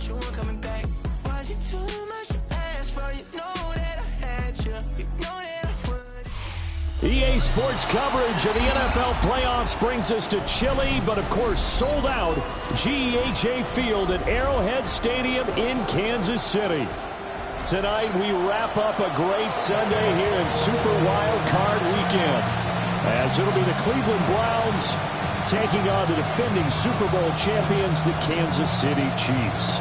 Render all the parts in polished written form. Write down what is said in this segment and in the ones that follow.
you weren't coming back. Was it too much to ask for? You know that I had you. You know that I would. EA Sports coverage of the NFL playoffs brings us to chilly, but of course sold out GEHA Field at Arrowhead Stadium in Kansas City. Tonight we wrap up a great Sunday here in Super Wild Card Weekend, as it'll be the Cleveland Browns taking on the defending Super Bowl champions, the Kansas City Chiefs.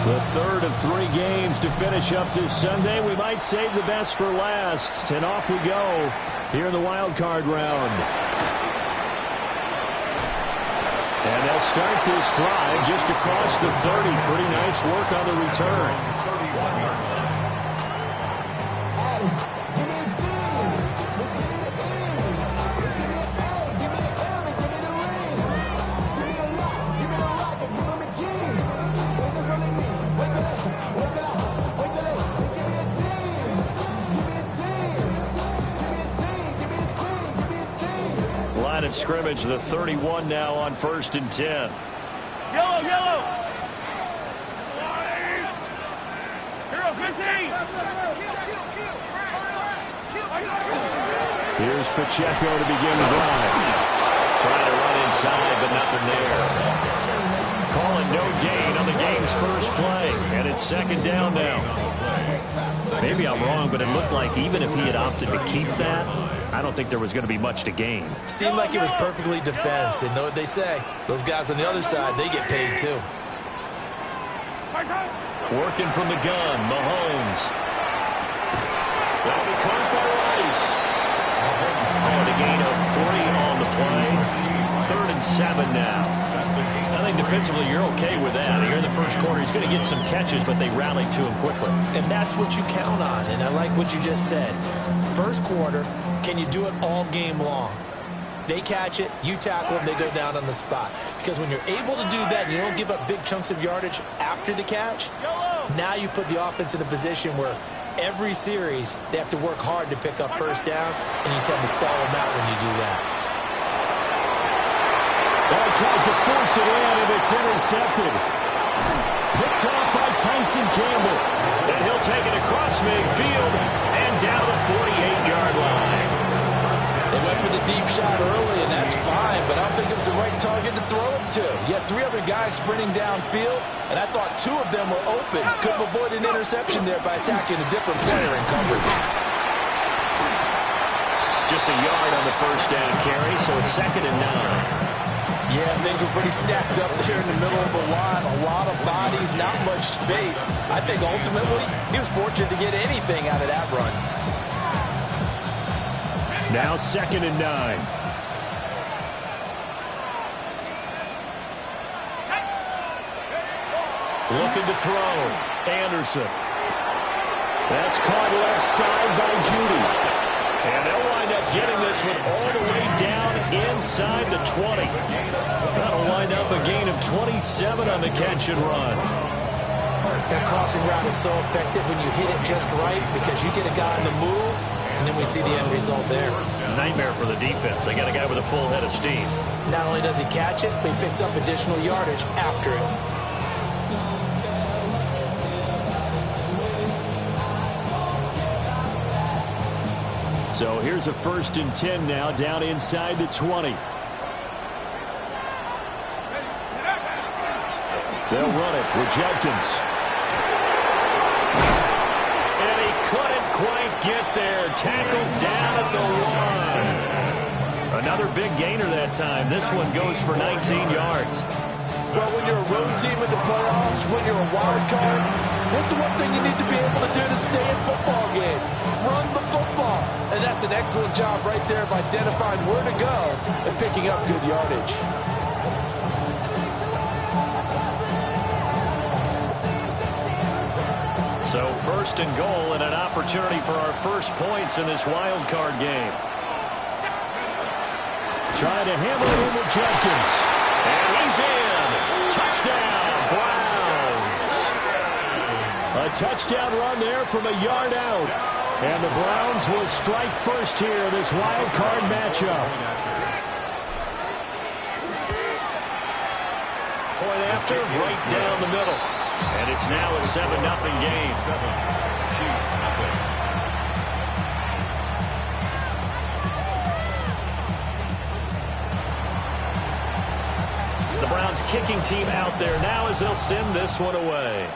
The third of 3 games to finish up this Sunday. We might save the best for last. And off we go here in the wild card round. And they'll start this drive just across the 30. Pretty nice work on the return. Of scrimmage, the 31 now on 1st and 10. Yellow, yellow. Hero 15. Here's Pacheco to begin the drive. Trying to run inside, but nothing there. Calling no gain on the game's first play, and it's 2nd down now. Maybe I'm wrong, but it looked like even if he had opted to keep that, I don't think there was going to be much to gain. Seemed like it was perfectly defense. And know what they say? Those guys on the other side, they get paid too. Working from the gun, Mahomes. That'll be caught by Rice. And a gain of 3 on the play. 3rd and 7 now. I think defensively you're okay with that. Here in the first quarter, he's going to get some catches, but they rallied to him quickly. And that's what you count on. And I like what you just said. First quarter, can you do it all game long? They catch it, you tackle them, they go down on the spot. Because when you're able to do that and you don't give up big chunks of yardage after the catch, now you put the offense in a position where every series they have to work hard to pick up first downs, and you tend to stall them out when you do that. Well, he tries to force it in, and it's intercepted. Picked off by Tyson Campbell. And he'll take it across midfield and down the 48-yard line. They went for the deep shot early, and that's fine, but I don't think it was the right target to throw it to. You had 3 other guys sprinting downfield, and I thought 2 of them were open. Could have avoided an interception there by attacking a different player in coverage. Just a yard on the first down carry, so it's 2nd and 9. Yeah, things were pretty stacked up there in the middle of the line. A lot of bodies, not much space. I think ultimately he was fortunate to get anything out of that run. Now 2nd and 9. Looking to throw. Anderson. That's caught left side by Judy. And they'll wind up getting this one all the way down inside the 20. That'll wind up a gain of 27 on the catch and run. That crossing route is so effective when you hit it just right, because you get a guy on the move, and then we see the end result there. It's a nightmare for the defense. They got a guy with a full head of steam. Not only does he catch it, but he picks up additional yardage after it. So here's a 1st and 10 now, down inside the 20. They'll run it with Judkins. And he couldn't quite get there. Tackled down at the 1. Another big gainer that time. This one goes for 19 yards. Well, when you're a road team in the playoffs, when you're a wild card, what's the one thing you need to be able to do to stay in football games? Run the football. And that's an excellent job right there of identifying where to go and picking up good yardage. So 1st and goal and an opportunity for our first points in this wild card game. Trying to hammer it in with Jenkins. And he's in. Touchdown, Browns. A touchdown run there from a yard out. And the Browns will strike first here in this wild card matchup. Point after, right down the middle. And it's now a 7-0 game. Chiefs, nothing. The Browns kicking team out there now as they'll send this one away.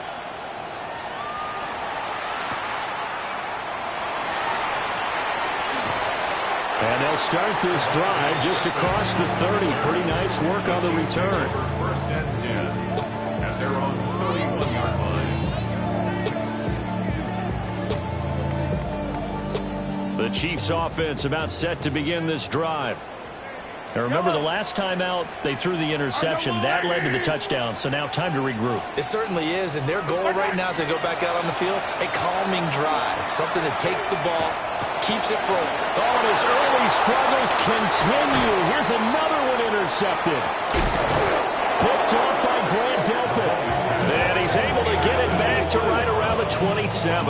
And they'll start this drive just across the 30. Pretty nice work on the return. First and 10 at their own 31-yard line. The Chiefs offense about set to begin this drive. Now remember, the last time out, they threw the interception. That led to the touchdown, so now time to regroup. It certainly is, and their goal right now as they go back out on the field, a calming drive, something that takes the ball, keeps it from... Oh, and his early struggles continue. Here's another one intercepted. Picked up by Grant Delpit. And he's able to get it back to right around the 27.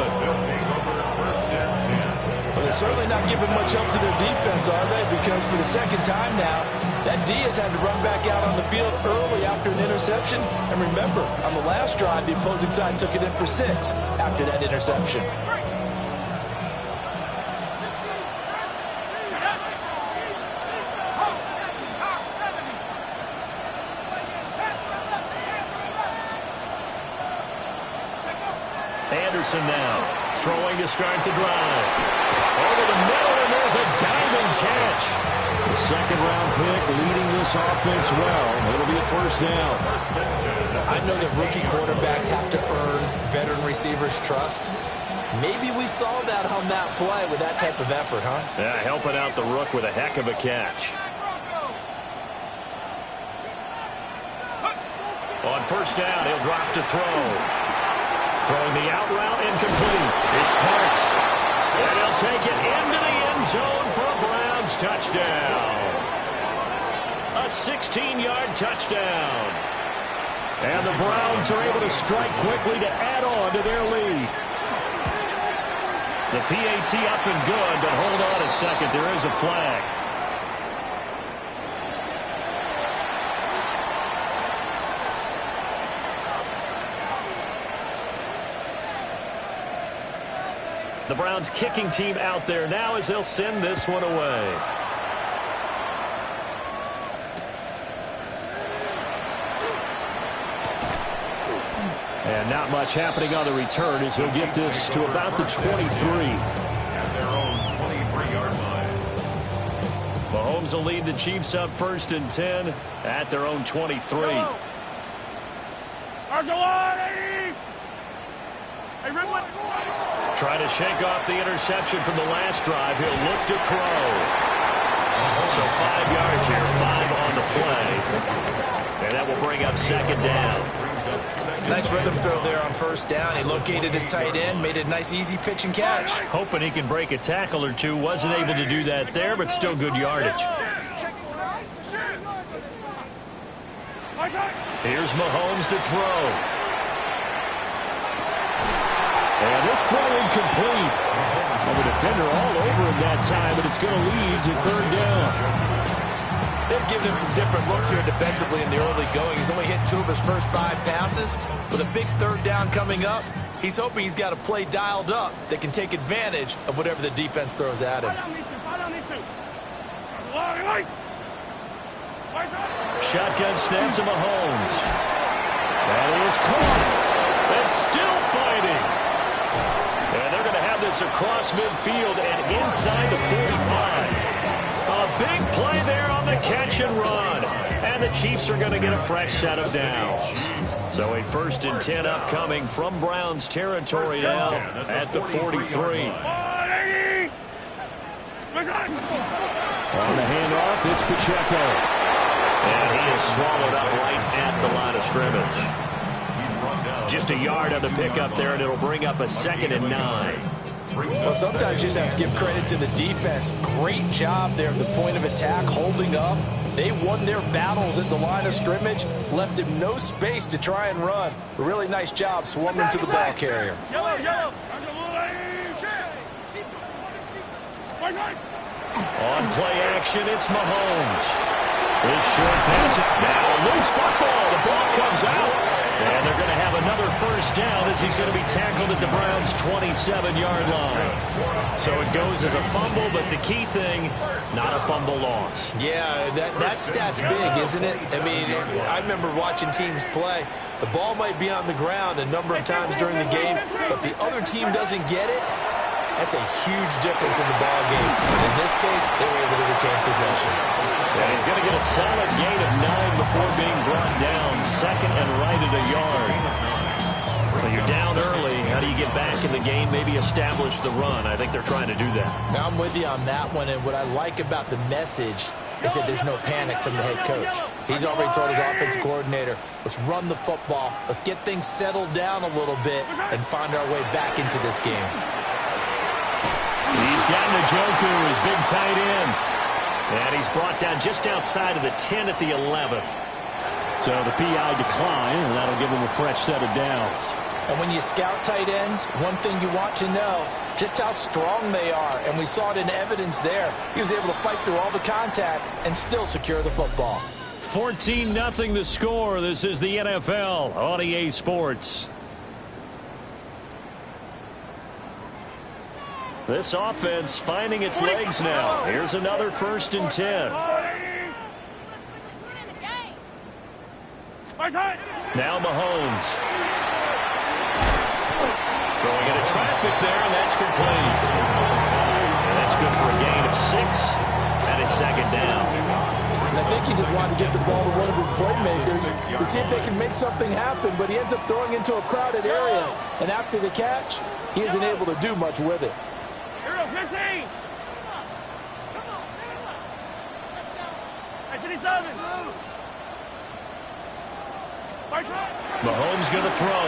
Well, they're certainly not giving much help to their defense, are they? Because for the second time now, that D has had to run back out on the field early after an interception. And remember, on the last drive, the opposing side took it in for 6 after that interception. Anderson now throwing to start the drive. Over the middle, and there's a diving catch. The second-round pick leading this offense well. It'll be a first down. I know that rookie quarterbacks have to earn veteran receivers' trust. Maybe we saw that on that play with that type of effort, huh? Yeah, helping out the rook with a heck of a catch. On first down, he'll drop to throw. Throwing the out route, incomplete. It's Parks. And he'll take it into the end zone for a Browns touchdown. A 16-yard touchdown. And the Browns are able to strike quickly to add on to their lead. The PAT up and good, but hold on a second. There is a flag. The Browns kicking team out there now as they'll send this one away. And not much happening on the return as he'll get this to about the 23. At their own 23-yard line. Mahomes will lead the Chiefs up first and 10 at their own 23. Trying to shake off the interception from the last drive. He'll look to throw. So 5 yards here, 5 on the play. And that will bring up second down. Nice rhythm throw there on first down. He located his tight end, made a nice easy pitch and catch. Hoping he can break a tackle or two. Wasn't able to do that there, but still good yardage. Here's Mahomes to throw. And this throw incomplete. And the defender all over him that time, but it's going to lead to third down. They're giving him some different looks here defensively in the early going. He's only hit 2 of his first 5 passes. With a big third down coming up, he's hoping he's got a play dialed up that can take advantage of whatever the defense throws at him. Shotgun snap to Mahomes. That is caught. And still fighting. And they're going to have this across midfield and inside the 45. A big play there on the catch and run. And the Chiefs are going to get a fresh set of downs. So a first and 10 upcoming from Browns territory now at the 43. On the handoff, it's Pacheco. And he is swallowed up right at the line of scrimmage. Just a yard on the pickup there, and it'll bring up a 2nd and 9. Well, sometimes you just have to give credit to the defense. Great job there at the point of attack, holding up. They won their battles at the line of scrimmage, left him no space to try and run. A really nice job swarming to the ball carrier. On play action, it's Mahomes. This short pass, now a loose football. The ball comes out. And they're going to have another first down as he's going to be tackled at the Browns' 27-yard line. So it goes as a fumble, but the key thing, not a fumble loss. Yeah, that stat's big, isn't it? I mean, I remember watching teams play. The ball might be on the ground a number of times during the game, but the other team doesn't get it. That's a huge difference in the ball game. And in this case, they were able to retain possession. And he's going to get a solid gain of 9 before being brought down. Second and right at a yard. Well, you're down early. How do you get back in the game? Maybe establish the run. I think they're trying to do that. Now I'm with you on that one, and what I like about the message is that there's no panic from the head coach. He's already told his offensive coordinator, let's run the football, let's get things settled down a little bit, and find our way back into this game. He's got Njoku, his big tight end. And he's brought down just outside of the 10 at the 11. So the PI decline, and that'll give him a fresh set of downs. And when you scout tight ends, one thing you want to know, just how strong they are. And we saw it in evidence there. He was able to fight through all the contact and still secure the football. 14-0 the score. This is the NFL on EA Sports. This offense finding its legs now. Here's another 1st and 10. Now Mahomes. Throwing into traffic there, and that's complete. And that's good for a gain of 6, and it's 2nd down. And I think he just wanted to get the ball to one of his playmakers to see if they can make something happen, but he ends up throwing into a crowded area. And after the catch, he isn't able to do much with it. 15. Mahomes going to throw.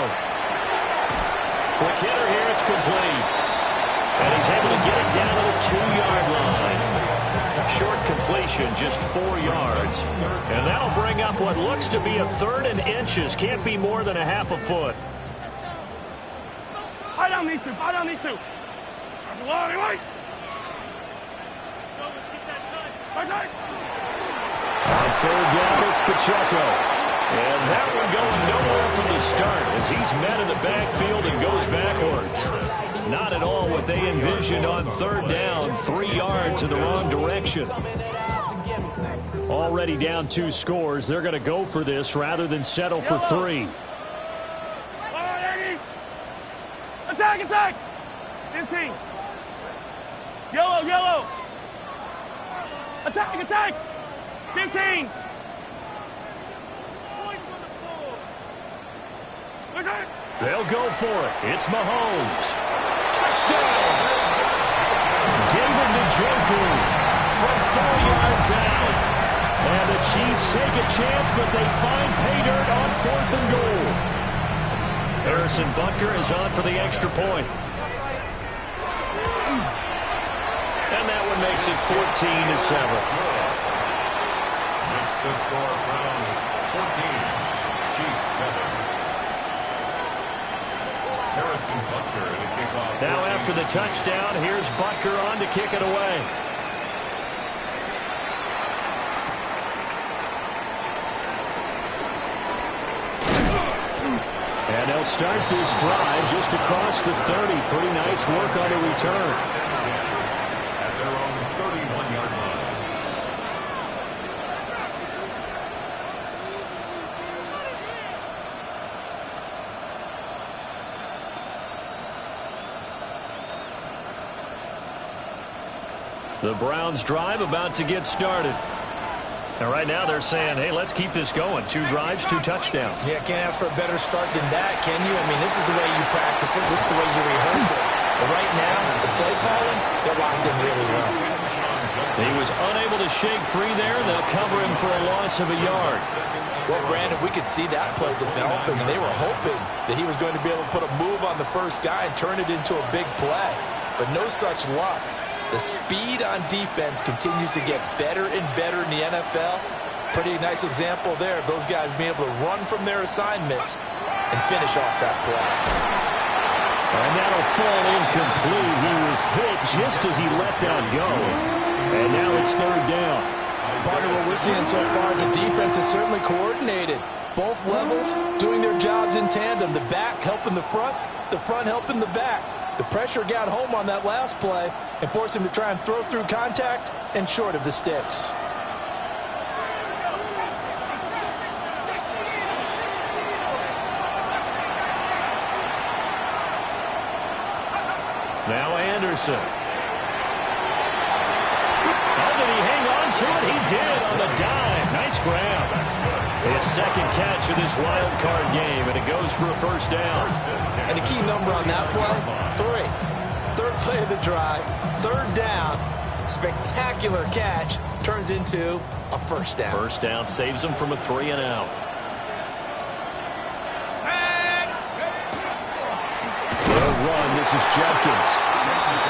Quick hitter here, it's complete. And he's able to get it down to the 2-yard line. Short completion, just 4 yards. And that'll bring up what looks to be a 3rd and inches. Can't be more than a half a foot. Buy down these two. Buy down these two. On 3rd down, it's Pacheco. And that one going nowhere from the start as he's met in the backfield and goes backwards. Not at all what they envisioned on 3rd down. 3 yards in the wrong direction. Already down 2 scores. They're going to go for this rather than settle for 3. Attack, attack! 15. Yellow, yellow! Attack, attack! 15! They'll go for it. It's Mahomes. Touchdown! David Njoku from 4 yards out. And the Chiefs take a chance, but they find pay dirt on 4th and goal. Harrison Butker is on for the extra point. And that one makes it 14-7. Makes the score Browns 14, Chiefs 7. Harrison Butker to kick off. Now after the touchdown, here's Butker on to kick it away. And they'll start this drive just across the 30. Pretty nice work on the return. At their own 31-yard line. The Browns drive about to get started. And right now they're saying, hey, let's keep this going. 2 drives, 2 touchdowns. Yeah, can't ask for a better start than that, can you? I mean, this is the way you practice it. This is the way you rehearse it. But right now, the play calling, they're locked in really well. He was unable to shake free there. They'll cover him for a loss of a yard. Well, Brandon, we could see that play developing, and they were hoping that he was going to be able to put a move on the first guy and turn it into a big play. But no such luck. The speed on defense continues to get better and better in the NFL. Pretty nice example there of those guys being able to run from their assignments and finish off that play. And that'll fall incomplete. He was hit just as he let that go. And now it's third down. Part of what we're seeing so far is the defense is certainly coordinated. Both levels doing their jobs in tandem. The back helping the front helping the back. The pressure got home on that last play and forced him to try and throw through contact and short of the sticks. Now Anderson. Oh, did he hang on to it? He did on the dive. Nice grab. His second catch of this wild card game, and it goes for a first down. And the key number on that play, 3. Third play of the drive, third down, spectacular catch, turns into a first down. First down saves him from a 3 and out. The run, this is Judkins.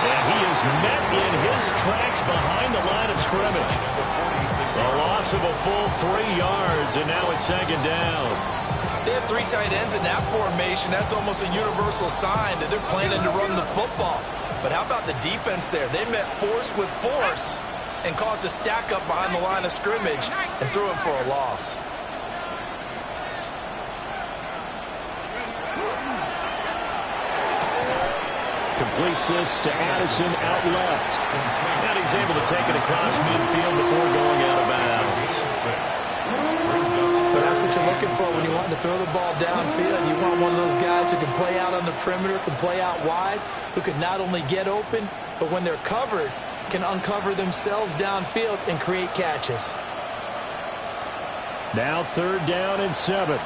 And he is met in his tracks behind the line of scrimmage. A loss of a full 3 yards, and now it's second down. They have 3 tight ends in that formation. That's almost a universal sign that they're planning to run the football. But how about the defense there? They met force with force and caused a stack up behind the line of scrimmage and threw him for a loss. Completes this to Addison out left. And he's able to take it across midfield before going out of bounds. But that's what you're looking for when you want to throw the ball downfield. You want one of those guys who can play out on the perimeter, can play out wide, who can not only get open, but when they're covered, can uncover themselves downfield and create catches. Now third down and 7.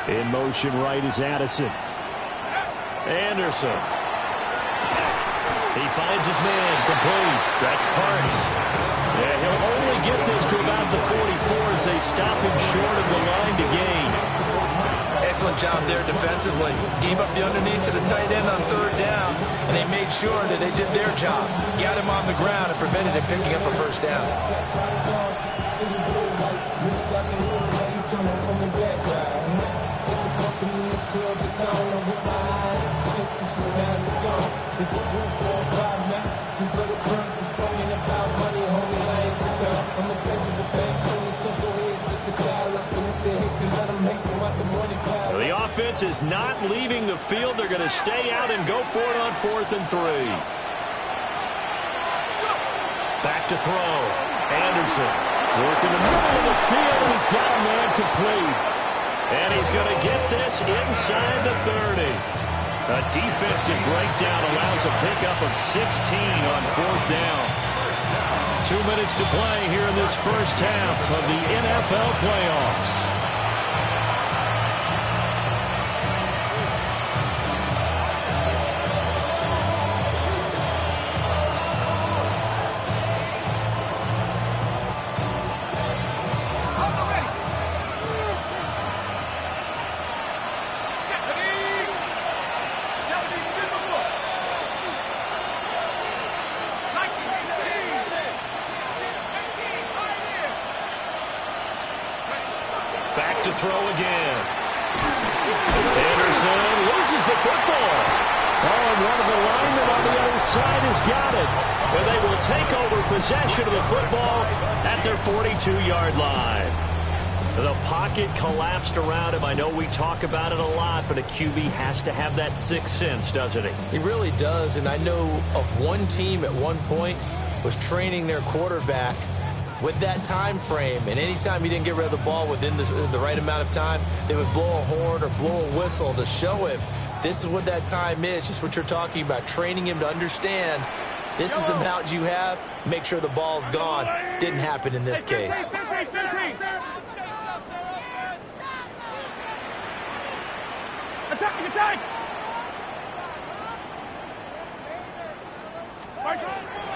In motion right is Addison. Anderson. He finds his man, complete. That's Parks. And he'll only get this to about the 44 as they stop him short of the line to gain. Excellent job there defensively. Gave up the underneath to the tight end on third down, and they made sure that they did their job. Got him on the ground and prevented him picking up a first down. The offense is not leaving the field. They're going to stay out and go for it on 4th and 3. Back to throw. Anderson working the middle of the field. He's got a man complete. And he's going to get this inside the 30. A defensive breakdown allows a pickup of 16 on 4th down. 2 minutes to play here in this first half of the NFL playoffs. Back to throw again. Anderson loses the football. Oh, and one of the linemen on the other side has got it. And they will take over possession of the football at their 42-yard line. The pocket collapsed around him. I know we talk about it a lot, but a QB has to have that sixth sense, doesn't he? He really does, and I know of one team at one point was training their quarterback with that time frame, and anytime he didn't get rid of the ball within the right amount of time, they would blow a horn or blow a whistle to show him this is what that time is, just what you're talking about, training him to understand this is the amount you have, make sure the ball's gone. Didn't happen in this case. Attack!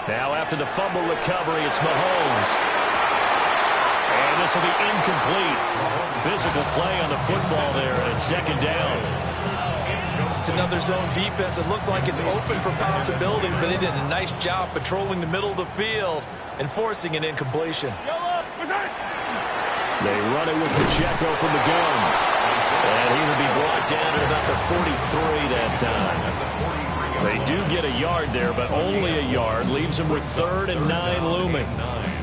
Now after the fumble recovery, it's Mahomes. And this will be incomplete. Physical play on the football there, and it's second down. It's another zone defense. It looks like it's open for possibilities, but they did a nice job patrolling the middle of the field and forcing an incompletion. They run it with Pacheco from the gun. And he will be brought down to about the 43 that time. They do get a yard there, but only a yard. Leaves them with 3rd and 9 looming.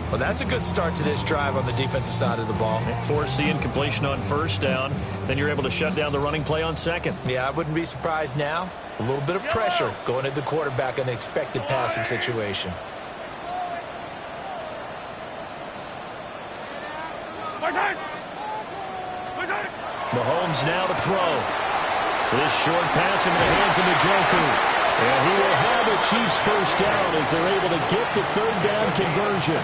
Well, that's a good start to this drive on the defensive side of the ball. Force the incompletion on 1st down. Then you're able to shut down the running play on 2nd. Yeah, I wouldn't be surprised now. A little bit of pressure going at the quarterback in the expected passing situation. Mahomes now to throw. This short pass into the hands of Njoku. And he will have a Chiefs 1st down as they're able to get the 3rd down conversion.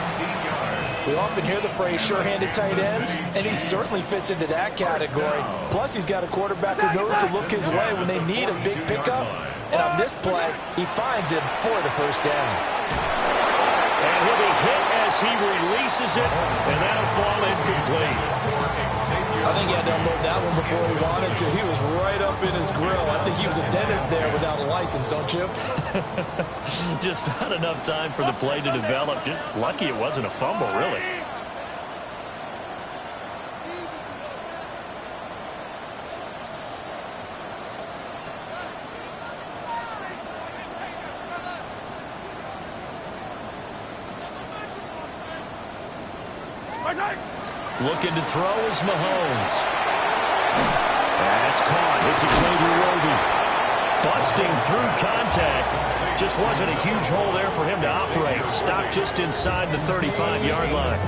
We often hear the phrase sure-handed tight ends, and he certainly fits into that category. Plus, he's got a quarterback who knows to look his way when they need a big pickup. And on this play, he finds him for the 1st down. And he'll be hit as he releases it, and that'll fall incomplete. I think he had to unload that one before he wanted to. He was right up in his grill. I think he was a dentist there without a license, don't you? Just not enough time for the play to develop. Just lucky it wasn't a fumble, really. Looking to throw is Mahomes. That's caught. It's Xavier Worthy. Busting through contact. Just wasn't a huge hole there for him to operate. Stopped just inside the 35-yard line.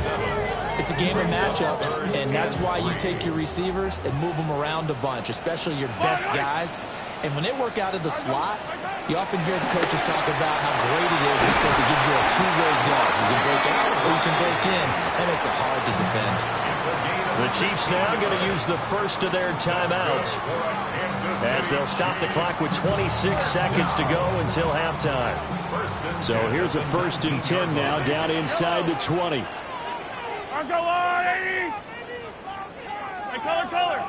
It's a game of matchups, and that's why you take your receivers and move them around a bunch, especially your best guys. And when they work out of the slot, you often hear the coaches talk about how great it is because it gives you a two-way go. You can break out or you can break in. That makes it hard to defend. The Chiefs now going to use the first of their timeouts as they'll stop the clock with 26 seconds to go until halftime. So here's a 1st and 10 now down inside the 20. Let's go on, 80! Hey, color!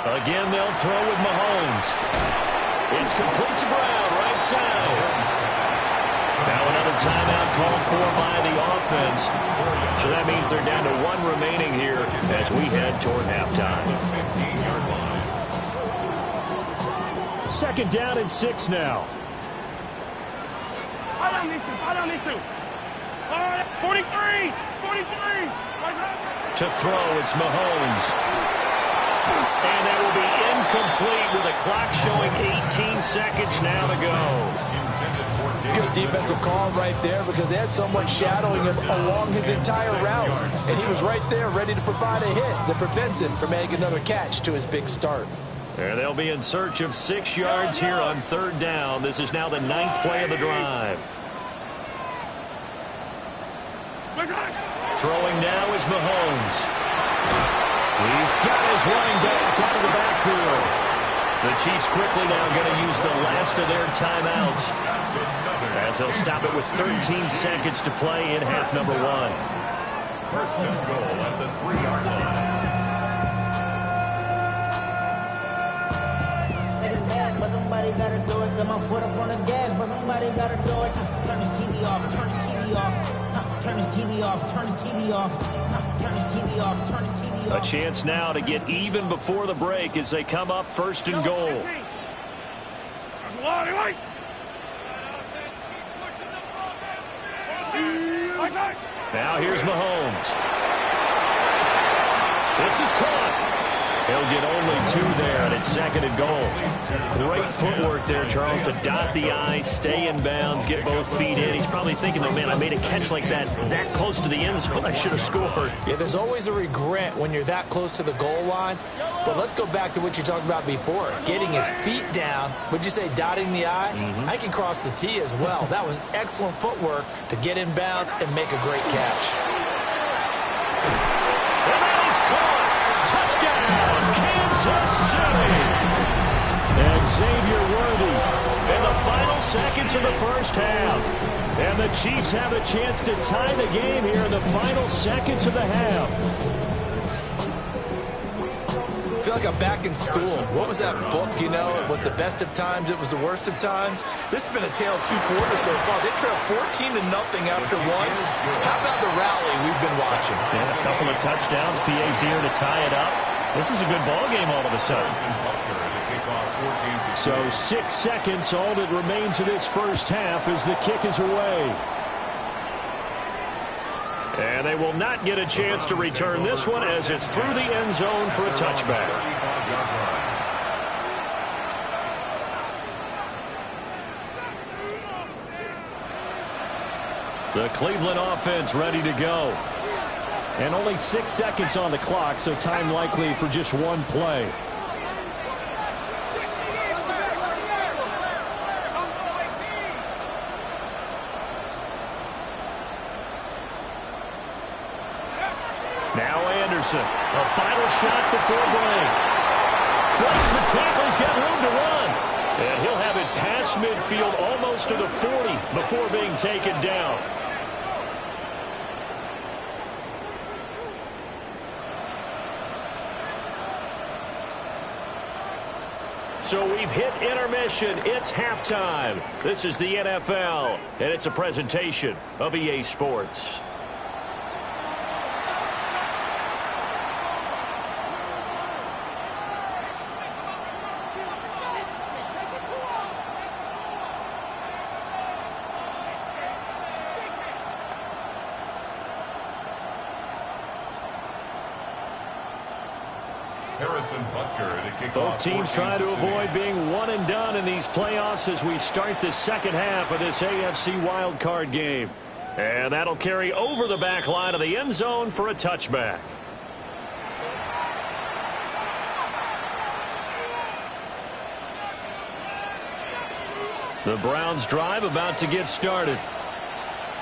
Again, they'll throw with Mahomes. It's complete to Brown, right side. Now another timeout called for by the offense. So that means they're down to 1 remaining here as we head toward halftime. 2nd down and 6 now. Hold on these two. 43! To throw, it's Mahomes. And that will be incomplete with a clock showing 18 seconds now to go. Good defensive call right there because they had someone shadowing him along his entire route. And he was right there ready to provide a hit that prevents him from making another catch to his big start. And they'll be in search of 6 yards here on 3rd down. This is now the 9th play of the drive. Throwing now is Mahomes. He's got his running back out of the backfield. The Chiefs quickly now going to use the last of their timeouts as they'll stop it with 13 seconds to play in half number 1. 1st and goal at the 3-yard line. But somebody gotta do it. Got my foot up on the gas, but somebody gotta do it. Turn this TV off, turn this TV off. Turn this TV off, turn this TV off. Turn this TV off, turn this TV off. A chance now to get even before the break as they come up 1st and goal. Now here's Mahomes. This is caught. He'll get only 2 there, and it's 2nd and goal. Great footwork there, Charles, to dot the I, stay in bounds, get both feet in. He's probably thinking, oh, man, I made a catch like that close to the end zone. I should have scored. Yeah, there's always a regret when you're that close to the goal line. But let's go back to what you talked about before. Getting his feet down. Would you say dotting the I? I can cross the T as well. That was excellent footwork to get in bounds and make a great catch. And that is caught. Touchdown, Kansas City. And Xavier Worthy in the final seconds of the 1st half. And the Chiefs have a chance to tie the game here in the final seconds of the half. I feel like I'm back in school. What was that book, you know? It was the best of times, it was the worst of times. This has been a tale of 2 quarters so far. They trailed 14-0 after one. How about the rally we've been watching? Yeah, a couple of touchdowns, PAT here to tie it up. This is a good ball game all of a sudden. So 6 seconds, all that remains of this first half as the kick is away. And they will not get a chance to return this one as it's through the end zone for a touchback. The Cleveland offense ready to go. And only 6 seconds on the clock, so time likely for just one play. Now Anderson, a final shot before break. Breaks the tackle, he's got room to run. And he'll have it past midfield almost to the 40 before being taken down. So we've hit intermission. It's halftime. This is the NFL, and it's a presentation of EA Sports. Both teams trying to avoid being one and done in these playoffs as we start the second half of this AFC wildcard game. And that'll carry over the back line of the end zone for a touchback. The Browns drive about to get started.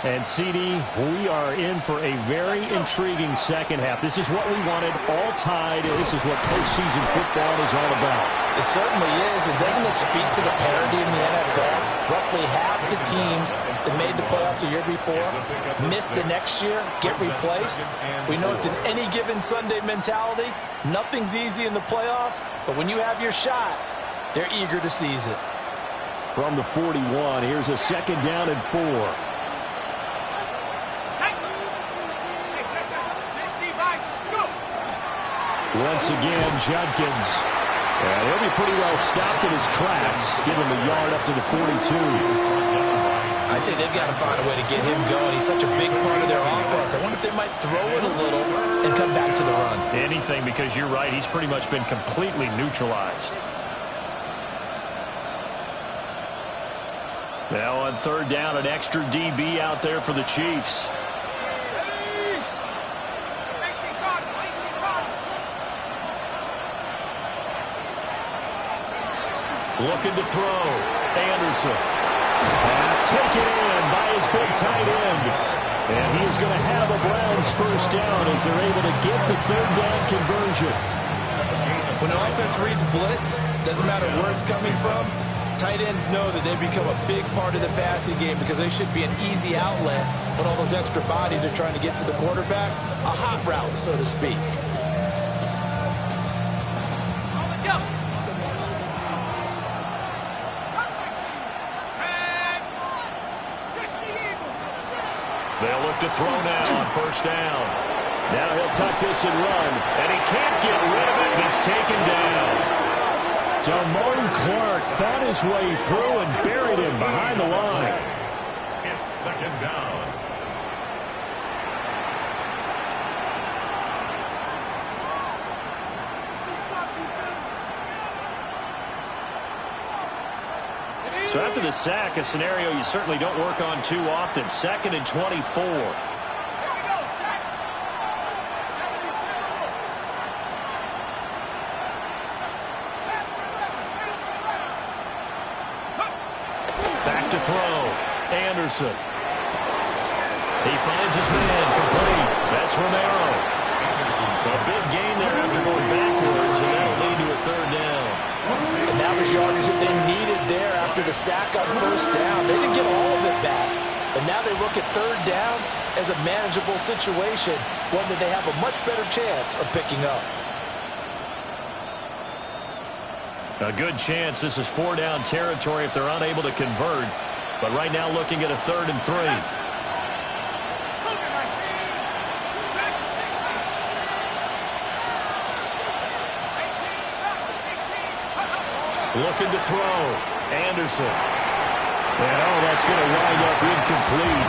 And, CD, we are in for a very intriguing second half. This is what we wanted, all tied, and this is what postseason football is all about. It certainly is. And doesn't it speak to the parity in the NFL? Roughly half the teams that made the playoffs a year before miss the next year, get replaced. We know it's an any given Sunday mentality. Nothing's easy in the playoffs, but when you have your shot, they're eager to seize it. From the 41, here's a second down and 4. Once again, Judkins. And he'll be pretty well stopped in his tracks. Give him a yard up to the 42. I'd say they've got to find a way to get him going. He's such a big part of their offense. I wonder if they might throw it a little and come back to the run. Anything, because you're right. He's pretty much been completely neutralized. Now on third down, an extra DB out there for the Chiefs. Looking to throw. Anderson. Pass taken in by his big tight end. And he is going to have a Browns first down as they're able to get the third down conversion. When the offense reads blitz, doesn't matter where it's coming from, tight ends know that they become a big part of the passing game because they should be an easy outlet when all those extra bodies are trying to get to the quarterback. A hot route, so to speak. They'll look to throw now on first down. Now he'll tuck this and run, and he can't get rid of it. He's taken down. Damone Clark fought his way through and buried him behind the line. It's second down. So after the sack, a scenario you certainly don't work on too often. 2nd and 24. Back to throw. Anderson. He finds his man complete. That's Romero. So a big gain there after going backwards, and that'll lead to a third down. And that was yardage that they needed there after the sack on first down. They didn't get all of it back, but now they look at third down as a manageable situation, one that they have a much better chance of picking up. A good chance this is 4-down territory if they're unable to convert. But right now looking at a 3rd and 3. Looking to throw. Anderson. And that's going to wind up incomplete.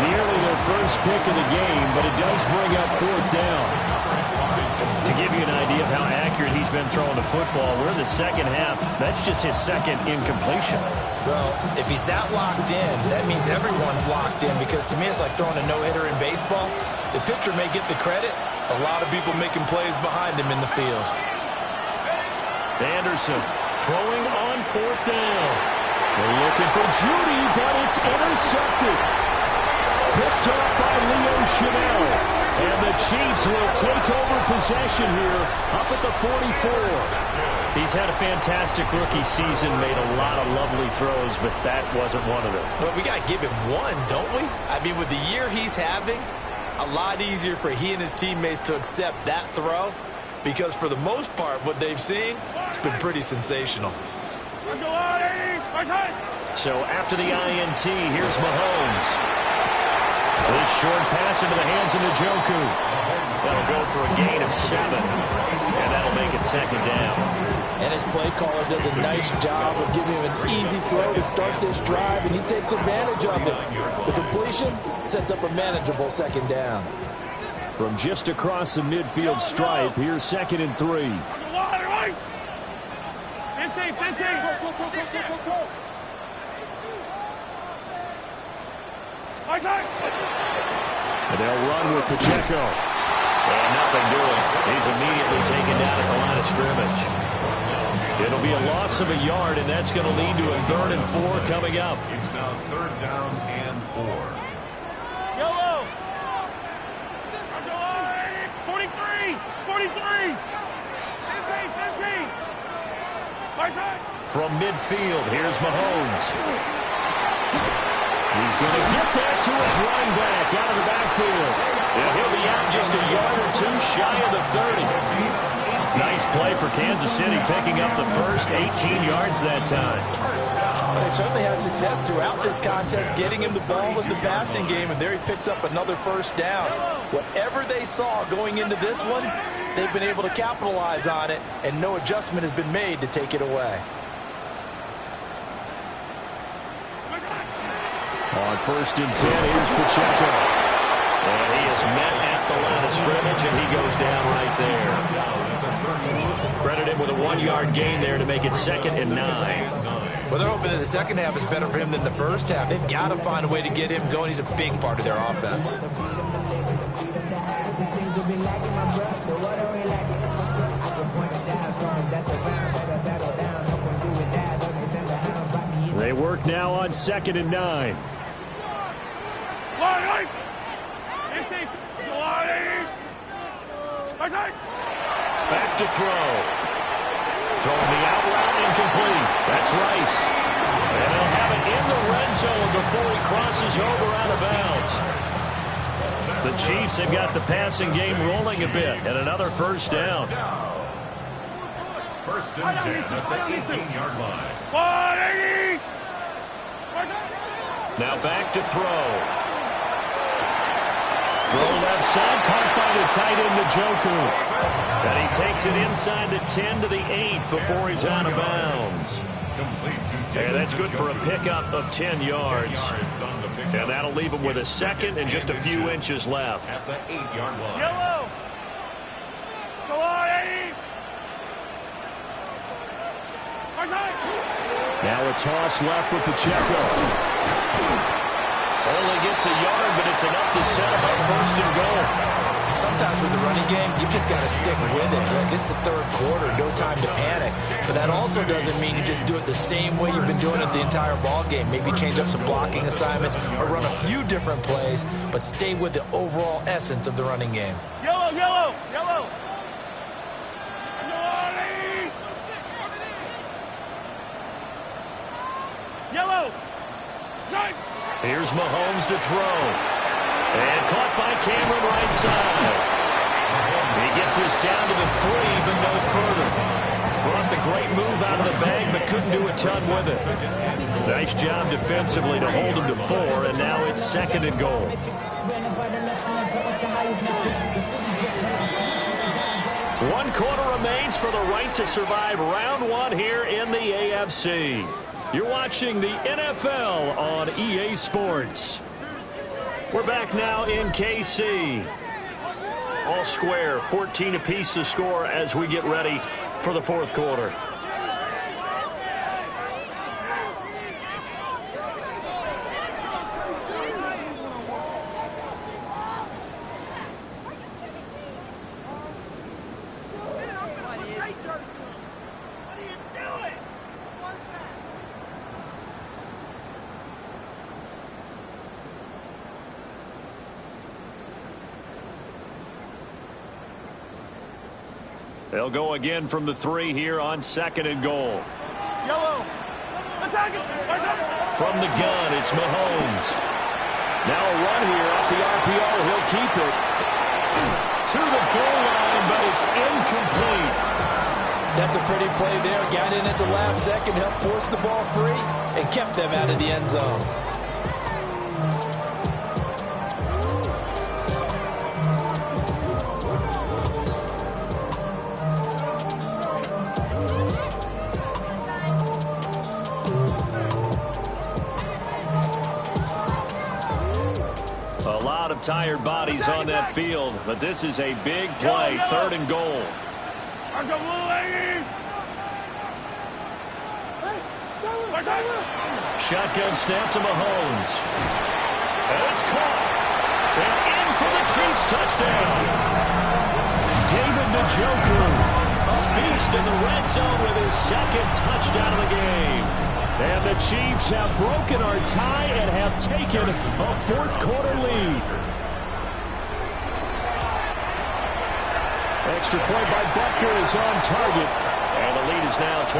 Nearly their first pick of the game, but it does bring up 4th down. To give you an idea of how accurate he's been throwing the football, we're in the second half. That's just his second incompletion. Well, if he's that locked in, that means everyone's locked in, because to me it's like throwing a no-hitter in baseball. The pitcher may get the credit. A lot of people making plays behind him in the field. Anderson throwing on 4th down. They're looking for Judy, but it's intercepted. Picked up by Leo Chenal. And the Chiefs will take over possession here up at the 44. He's had a fantastic rookie season, made a lot of lovely throws, but that wasn't one of them. Well, we got to give him one, don't we? I mean, with the year he's having, a lot easier for he and his teammates to accept that throw, because for the most part, what they've seen, it's been pretty sensational. So after the INT, here's Mahomes. This short pass into the hands of Njoku. That'll go for a gain of 7. And that'll make it 2nd down. And his play caller does a nice job of giving him an easy throw to start this drive, and he takes advantage of it. The completion sets up a manageable 2nd down. From just across the midfield stripe, here's 2nd and 3. And they'll run with Pacheco. And nothing doing. He's immediately taken down at the line of scrimmage. It'll be a loss of a yard, and that's going to lead to a 3rd and 4 coming up. It's now 3rd down and 4. Yellow. 43. 43. 15. From midfield, here's Mahomes. He's going to get that to his running back out of the backfield. And he'll be out just a yard or 2 shy of the 30. Nice play for Kansas City, picking up the first 18 yards that time. They certainly had success throughout this contest, getting him the ball in the passing game, and there he picks up another 1st down. Whatever they saw going into this one, they've been able to capitalize on it, and no adjustment has been made to take it away. On 1st and 10, here's Pacheco. And he is met at the line of scrimmage, and he goes down right there. Credit him with a 1-yard gain there to make it 2nd and 9. Well, they're hoping that the second half is better for him than the first half. They've got to find a way to get him going. He's a big part of their offense. They work now on 2nd and 9. Back to throw. Throwing the out route, incomplete. That's Rice. And they'll have it in the red zone before he crosses over out of bounds. The Chiefs have got the passing game rolling a bit, and another 1st down. 1st and 10 at the 18-yard line. Now back to throw. Throw left side, caught by the tight end Njoku. And he takes it inside the 10 to the 8 before he's out of bounds. And that's good for a pickup of 10 yards. And that'll leave him with a 2nd and just a few inches left. At the 8-yard line. Yellow. Go on, Eddie. Now a toss left for Pacheco. Only gets a yard, but it's enough to set him up 1st and goal. Sometimes with the running game, you've just got to stick with it. Look, it's the 3rd quarter, no time to panic. But that also doesn't mean you just do it the same way you've been doing it the entire ball game. Maybe change up some blocking assignments or run a few different plays, but stay with the overall essence of the running game. Yellow, yellow, yellow. Yellow. Here's Mahomes to throw. And caught by Cameron right side. He gets this down to the 3, but no further. Brought the great move couldn't do a ton with it. Nice job defensively to hold him to 4, and now it's 2nd and goal. 1 quarter remains for the right to survive round 1 here in the AFC. You're watching the NFL on EA Sports. We're back now in KC. All square, 14 apiece to score as we get ready for the 4th quarter. They'll go again from the 3 here on 2nd and goal. Yellow. Attack it. From the gun, it's Mahomes. Now a run here off the RPO. He'll keep it to the goal line, but it's incomplete. That's a pretty play there. Got in at the last second, helped force the ball free, and kept them out of the end zone. Tired bodies on that field, but this is a big play. 3rd and goal. Shotgun snap to Mahomes. And it's caught. And in for the Chiefs touchdown. David Njoku, a beast in the red zone with his 2nd touchdown of the game. And the Chiefs have broken our tie and have taken a 4th quarter lead. Extra point by Butker is on target. And the lead is now 21-14.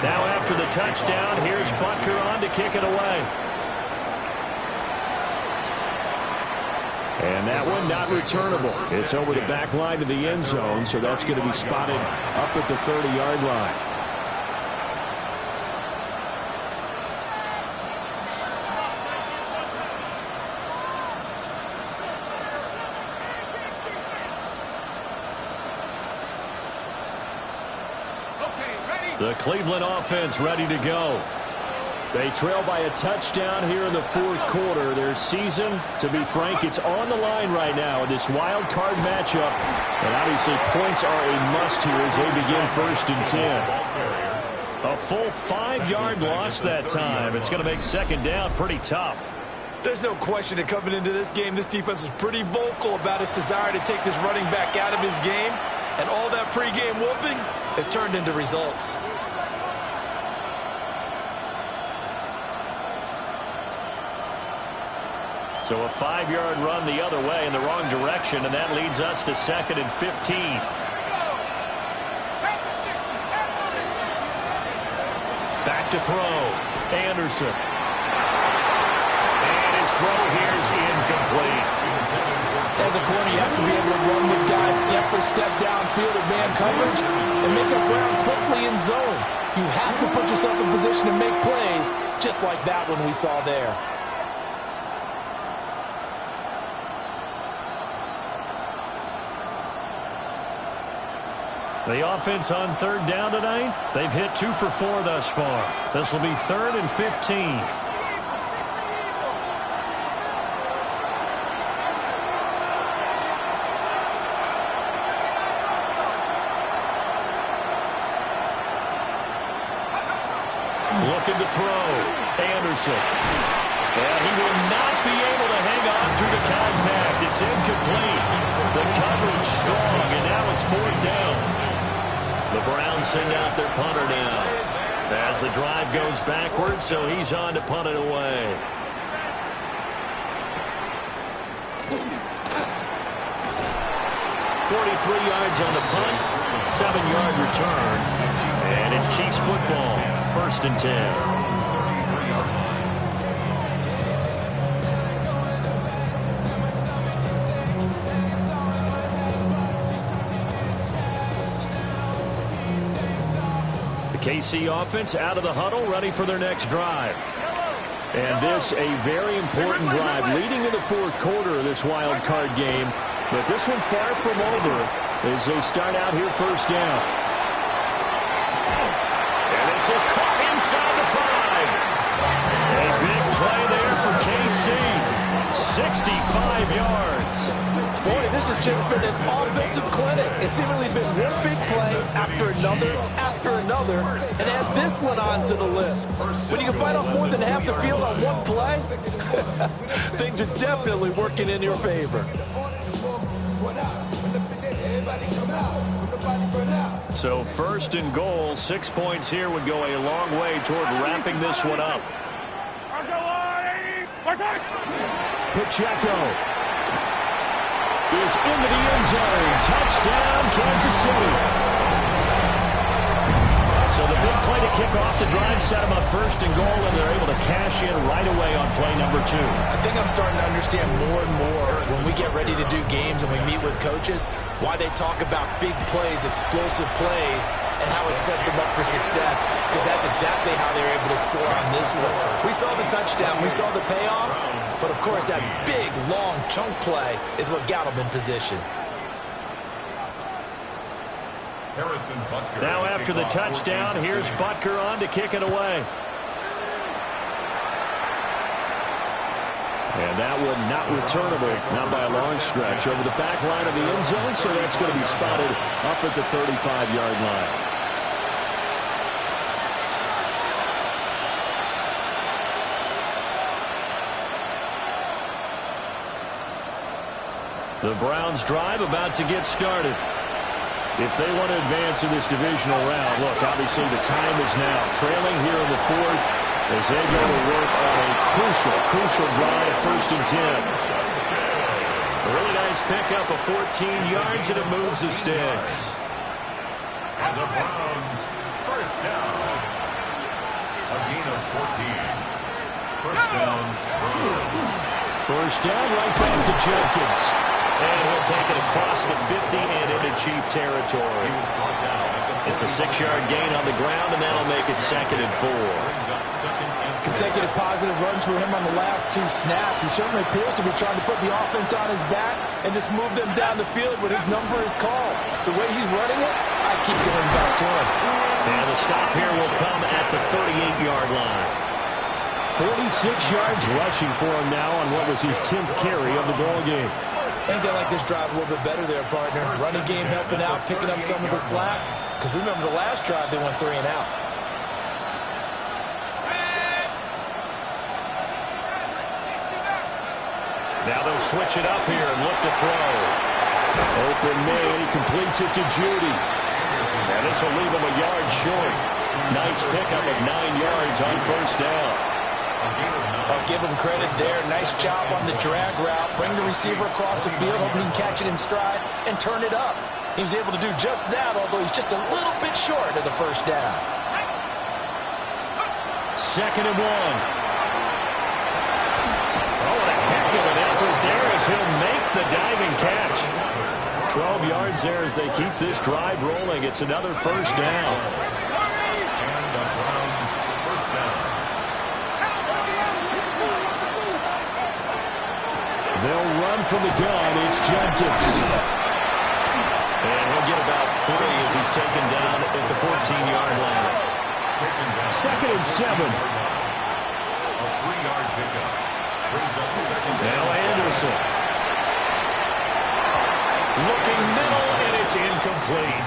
Now after the touchdown, here's Butker on to kick it away. And that one not returnable. It's over the back line of the end zone, so that's going to be spotted up at the 30-yard line. The Cleveland offense ready to go. They trail by a touchdown here in the 4th quarter. Their season, to be frank, it's on the line right now in this wild card matchup. And obviously points are a must here as they begin 1st and 10. A full 5-yard loss that time. It's going to make 2nd down pretty tough. There's no question that coming into this game, this defense was pretty vocal about its desire to take this running back out of his game. And all that pregame whooping has turned into results. So a 5-yard run the other way in the wrong direction, and that leads us to 2nd and 15. Back to throw. Anderson. And his throw here is incomplete. As a corner, you have to be able to run with guys step for step downfield of man coverage and make up ground quickly in zone. You have to put yourself in position to make plays, just like that one we saw there. The offense on 3rd down tonight, they've hit 2 for 4 thus far. This will be 3rd and 15. Looking to throw. Anderson. And he will not be able to hang on through the contact. It's incomplete. The coverage strong, and now it's 4th down. The Browns send out their punter now as the drive goes backwards, so he's on to punt it away. $43 yards on the punt, 7-yard return, and it's Chiefs football, 1st and 10. KC offense out of the huddle, ready for their next drive. And this a very important drive leading in the fourth quarter of this wild card game. But this one far from over as they start out here first down. And this is caught inside the 5. A big play there for KC. 65 yards. Boy, this has just been an offensive clinic. It's seemingly been one big play after another, and add this one onto the list. When you can bite off more than half the field on one play, things are definitely working in your favor. So first and goal, 6 points here would go a long way toward wrapping this one up. Pacheco is into the end zone. Touchdown, Kansas City. So the big play to kick off the drive set them up first and goal, and they're able to cash in right away on play number 2. I think I'm starting to understand more and more when we get ready to do games and we meet with coaches why they talk about big plays, explosive plays, and how it sets them up for success, because that's exactly how they're able to score on this one. We saw the touchdown, we saw the payoff, but of course that big, long chunk play is what got them in position. Now after the touchdown, here's Butker on to kick it away. And that one not returnable, not by a long stretch, over the back line of the end zone, so that's going to be spotted up at the 35-yard line. The Browns drive about to get started. If they want to advance in this divisional round, look, obviously the time is now. Trailing here in the fourth as they go to work on a crucial drive, first and 10. A really nice pickup of 14 yards, and it moves the sticks. And the Browns, first down. A gain of 14. First down, Browns. First down, right back to Jenkins. And he'll take it across the 50 and into Chief territory. It's a 6-yard gain on the ground, and that'll make it 2nd and 4. Consecutive positive runs for him on the last 2 snaps. He certainly appears to be trying to put the offense on his back and just move them down the field when his number is called. The way he's running it, I keep going back to him. And the stop here will come at the 38-yard line. 46 yards rushing for him now on what was his 10th carry of the ball game. I think they like this drive a little bit better there, partner. Running game helping out, picking up some of the slack. Because remember, the last drive, they went 3 and out. Now they'll switch it up here and look to throw. Open man, he completes it to Judy. And this will leave him a yard short. Nice pickup of 9 yards on first down. I'll give him credit there. Nice job on the drag route. Bring the receiver across the field, hoping he can catch it in stride and turn it up. He was able to do just that, although he's just a little bit short of the first down. 2nd and 1. Oh, what a heck of an effort there as he'll make the diving catch. 12 yards there as they keep this drive rolling. It's another first down. And the Browns, first down. They'll run from the gun. It's Jenkins. And he'll get about 3 as he's taken down at the 14-yard line. 2nd and 7. A 3-yard pickup. Brings up 2nd down. Now Anderson. Looking middle, and it's incomplete.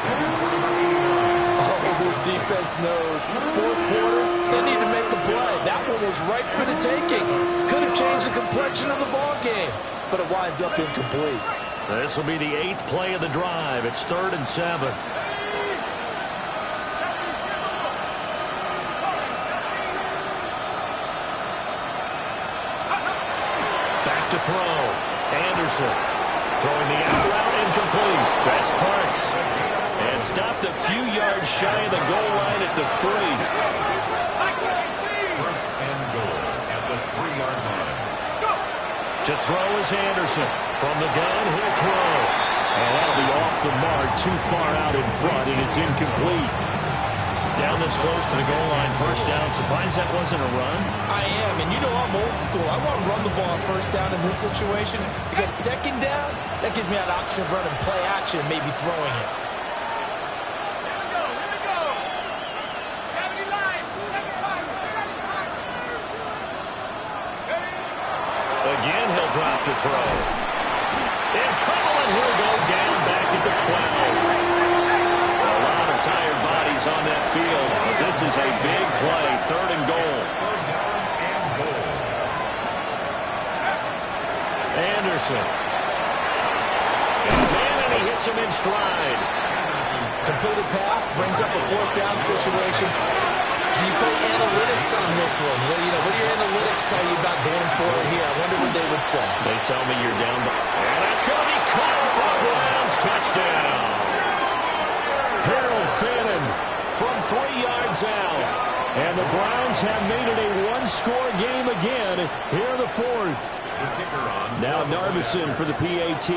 Oh, this defense knows. Fourth quarter, they need to make a play. That one was right for the taking. Could have changed the complexion of the ball game, but it winds up incomplete. This will be the 8th play of the drive. It's 3rd and 7. Back to throw. Anderson throwing the out route, incomplete. That's Parks. And stopped a few yards shy of the goal line at the 3. First and goal at the 3-yard line. To throw is Anderson. From the gun, he'll throw. And that'll be off the mark, too far out in front, and it's incomplete. down this close to the goal line, first down. Surprised that wasn't a run? I am, and you know I'm old school. I want to run the ball on first down in this situation because second down, that gives me an option of running play action and maybe throwing it. Again, he'll drop to throw. In trouble, and he'll go down back at the 12. A lot of tired bodies on that field, but this is a big play, 3rd and goal. Anderson. And he hits him in stride. Completed pass, brings up a 4th down situation. Do you play analytics on this one? Well, you know, what do your analytics tell you about going for it here? I wonder what they would say. They tell me you're down by... And that's going to be caught for a Browns touchdown. Harold Fannin from 3 yards out. And the Browns have made it a one-score game again here in the 4th. Now Narveson for the PAT.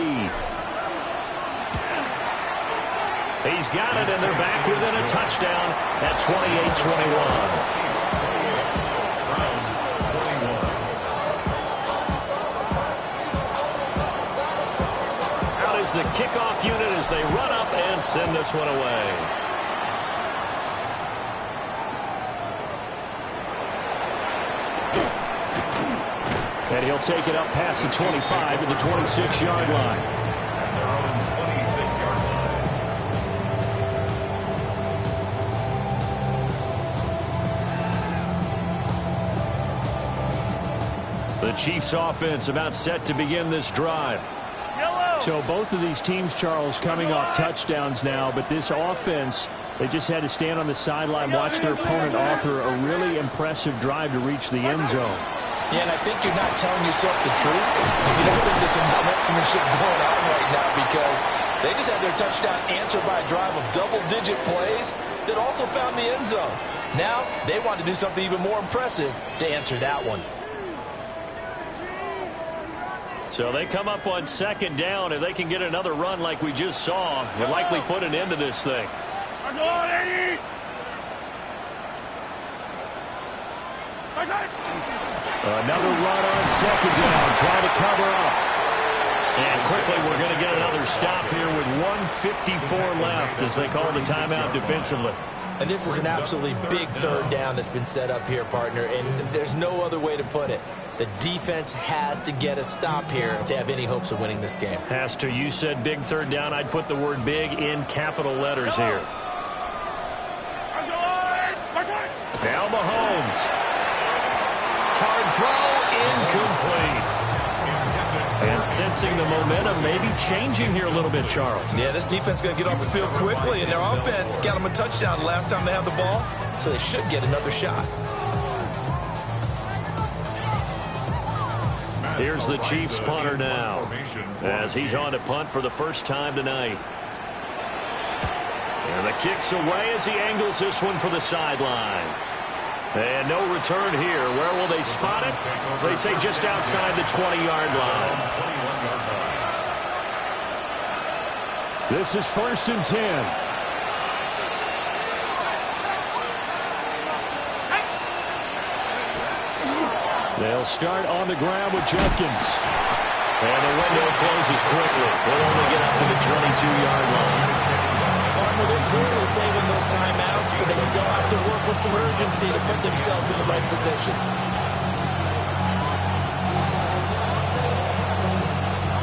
He's got it, and they're back within a touchdown at 28-21. The kickoff unit as they run up and send this one away. And he'll take it up past the 25 to the 26-yard line. The Chiefs offense about set to begin this drive. So both of these teams, Charles, coming off touchdowns now, but this offense, they just had to stand on the sideline, watch their opponent author a really impressive drive to reach the end zone. Yeah, and I think you're not telling yourself the truth. You don't think there's some one-upsmanship going on right now because they just had their touchdown answered by a drive of double-digit plays that also found the end zone. Now they want to do something even more impressive to answer that one. So they come up on 2nd down. If they can get another run like we just saw, will likely put an end to this thing. Another run on 2nd down, trying to cover up. And quickly we're going to get another stop here with 1:54 left as they call the timeout defensively. And this is an absolutely big 3rd down that's been set up here, partner, and there's no other way to put it. The defense has to get a stop here if they have any hopes of winning this game. Has to. You said big 3rd down. I'd put the word big in capital letters here. Now Mahomes. Hard throw, incomplete. And sensing the momentum maybe changing here a little bit, Charles. Yeah, this defense is going to get off the field quickly, and their offense got them a touchdown last time they had the ball, so they should get another shot. Here's the Chiefs punter now as he's on to punt for the first time tonight. And the kick's away as he angles this one for the sideline. And no return here. Where will they spot it? They say just outside the 20-yard line. This is 1st and 10. They'll start on the ground with Jenkins. And the window closes quickly. They'll only get up to the 22-yard line. Partner, they're clearly saving those timeouts, but they still have to work with some urgency to put themselves in the right position.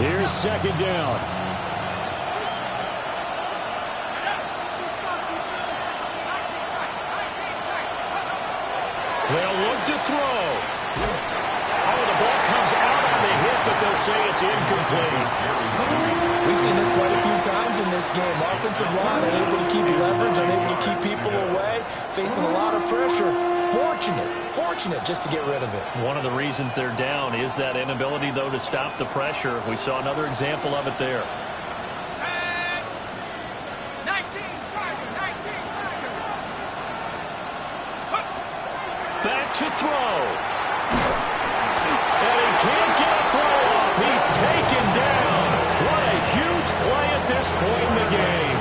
Here's 2nd down. They'll look to throw. Oh, the ball comes out on the hit, but they'll say it's incomplete. We've seen this quite a few times in this game. Offensive line unable to keep leverage, unable to keep people away, facing a lot of pressure. Fortunate just to get rid of it. One of the reasons they're down is that inability, though, to stop the pressure. We saw another example of it there. Back to throw. And he can't get a throw off. He's taken down. What a huge play at this point in the game.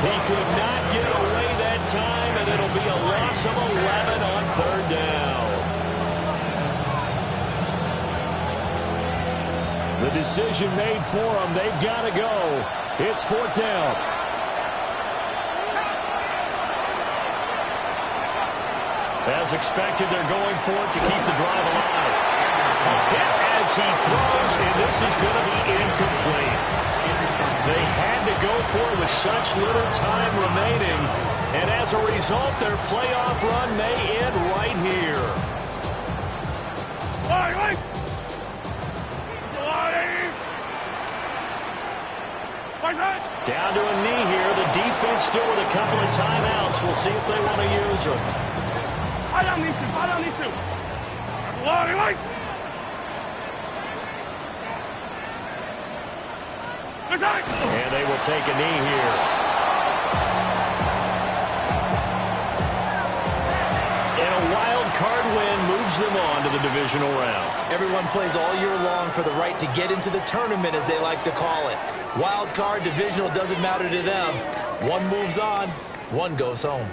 He could not get away that time, and it'll be a loss of 11 on third down. The decision made for them. They've got to go. It's fourth down. As expected, they're going for it to keep the drive alive. A hit as he throws, and this is going to be incomplete. They had to go for it with such little time remaining, and as a result, their playoff run may end right here. Down to a knee here. The defense still with a couple of timeouts. We'll see if they want to use them. And they will take a knee here. And a wild card win moves them on to the divisional round. Everyone plays all year long for the right to get into the tournament, as they like to call it. Wild card, divisional, doesn't matter to them. One moves on, one goes home.